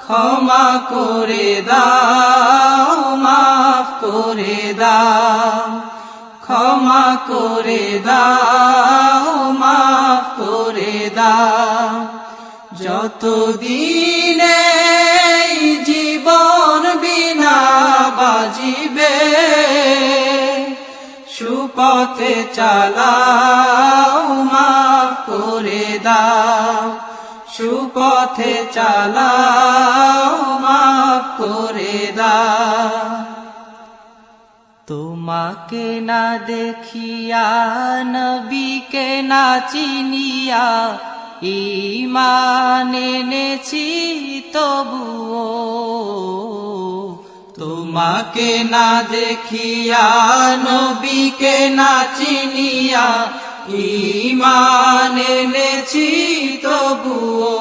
ক্ষমা করে দাও, মাফ করে দাও, ক্ষমা করে দাও, মাফ করে দাও। যতদিন এই জীবন বিনা বাজিবে, সুপথে চালাও, মাফ করে দাও, সুপথে চালাও, মাফ করে দাও। তোমাকে না দেখিয়া, নবীকে না চিনিয়া, ঈমান এনেছি তবুও। তোমাকে না দেখিয়া, নবীকে না চিনিয়া, ঈমান এনেছি তবুও।